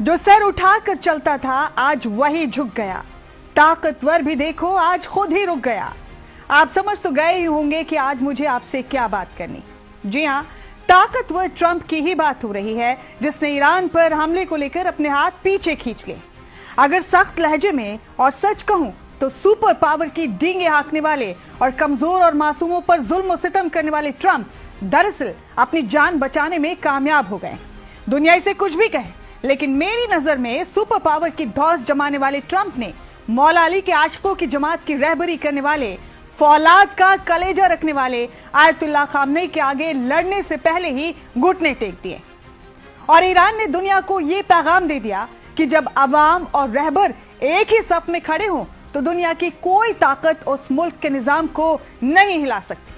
जो सर उठाकर चलता था आज वही झुक गया, ताकतवर भी देखो आज खुद ही रुक गया। आप समझ तो गए ही होंगे कि आज मुझे आपसे क्या बात करनी। जी हाँ, ताकतवर ट्रंप की ही बात हो रही है, जिसने ईरान पर हमले को लेकर अपने हाथ पीछे खींच लिए। अगर सख्त लहजे में और सच कहूं तो सुपर पावर की डींगे हाँकने वाले और कमजोर और मासूमों पर जुल्म और सितम करने वाले ट्रंप दरअसल अपनी जान बचाने में कामयाब हो गए। दुनिया इसे कुछ भी कहे, लेकिन मेरी नजर में सुपर पावर की धौंस जमाने वाले ट्रंप ने मौला अली के आशिकों की जमात की रहबरी करने वाले, फौलाद का कलेजा रखने वाले आयतुल्लाह खामनेई के आगे लड़ने से पहले ही घुटने टेक दिए। और ईरान ने दुनिया को यह पैगाम दे दिया कि जब अवाम और रहबर एक ही सफ में खड़े हों तो दुनिया की कोई ताकत उस मुल्क के निजाम को नहीं हिला सकती।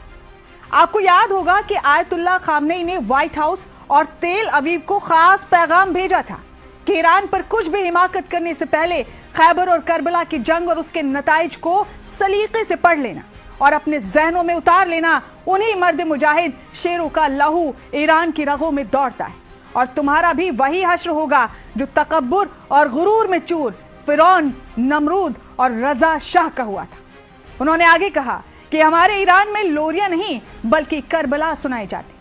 आपको याद होगा कि आयतुल्लाह खामनेई ने व्हाइट हाउस और तेल अवीव को खास पैगाम भेजा था कि ईरान पर कुछ भी हिमाकत करने से पहले खैबर और करबला की जंग और उसके नताइज को सलीके से पढ़ लेना और अपने जहनों में उतार लेना। उन्हीं मर्द मुजाहिद शेरों का लहू ईरान की रगों में दौड़ता है और तुम्हारा भी वही हश्र होगा जो तकब्बुर और गुरूर में चूर फिरौन, नमरूद और रजा शाह का हुआ था। उन्होंने आगे कहा कि हमारे ईरान में लोरियां नहीं बल्कि करबला सुनाई जाती।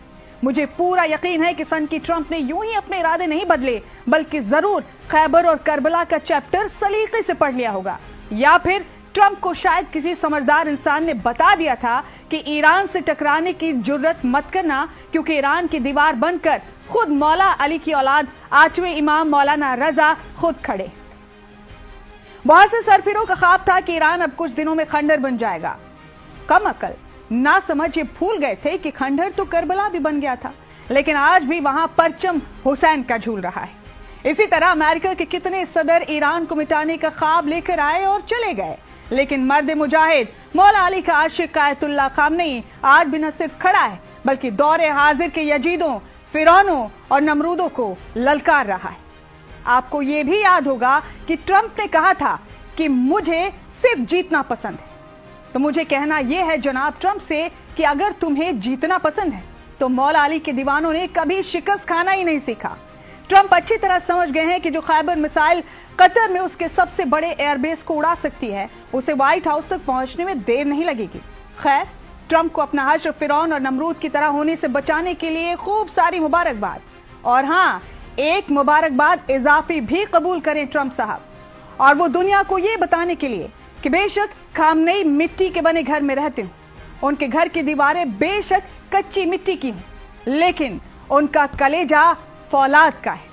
मुझे पूरा यकीन है कि सन की ट्रंप ने यूं ही अपने इरादे नहीं बदले, बल्कि जरूर खैबर और करबला का चैप्टर सलीके से पढ़ लिया होगा, या फिर ट्रंप को शायद किसी समझदार इंसान ने बता दिया था कि ईरान से टकराने की जुर्रत मत करना, क्योंकि ईरान की दीवार बनकर खुद मौला अली की औलाद 8वें इमाम मौलाना रजा खुद खड़े। बहुत से सरफिरों का ख्वाब था कि ईरान अब कुछ दिनों में खंडर बन जाएगा। कम अकल ना समझ ये भूल गए थे कि खंडर तो करबला भी बन गया था, लेकिन आज भी वहां परचम हुसैन का झूल रहा है। इसी तरह अमेरिका के कितने सदर ईरान को मिटाने का ख्वाब लेकर आए और चले गए, लेकिन मर्द मुजाहिद मौला अली का आशिक आयतुल्लाह खामनेई आज भी न सिर्फ खड़ा है बल्कि दौरे हाजिर के यजीदों, फिरौनों और नमरूदों को ललकार रहा है। आपको ये भी याद होगा कि ट्रंप ने कहा था कि मुझे सिर्फ जीतना पसंद है। तो मुझे कहना यह है जनाब ट्रंप से कि अगर तुम्हें जीतना पसंद है तो मौला अली के दीवानों ने कभी शिकस्त खाना ही नहीं सीखा। ट्रंप अच्छी तरह समझ गए हैं कि जो खैबर मिसाइल कतर में उसके सबसे बड़े एयरबेस को उड़ा सकती है, उसे व्हाइट हाउस तक पहुंचने में देर नहीं लगेगी। खैर, ट्रंप को अपना हश्र फिरौन और नमरूद की तरह होने से बचाने के लिए खूब सारी मुबारकबाद। और हाँ, एक मुबारकबाद इजाफी भी कबूल करें ट्रंप साहब, और वो दुनिया को ये बताने के लिए कि बेशक खामनेई मिट्टी के बने घर में रहते हो, उनके घर की दीवारें बेशक कच्ची मिट्टी की हों, लेकिन उनका कलेजा फौलाद का है।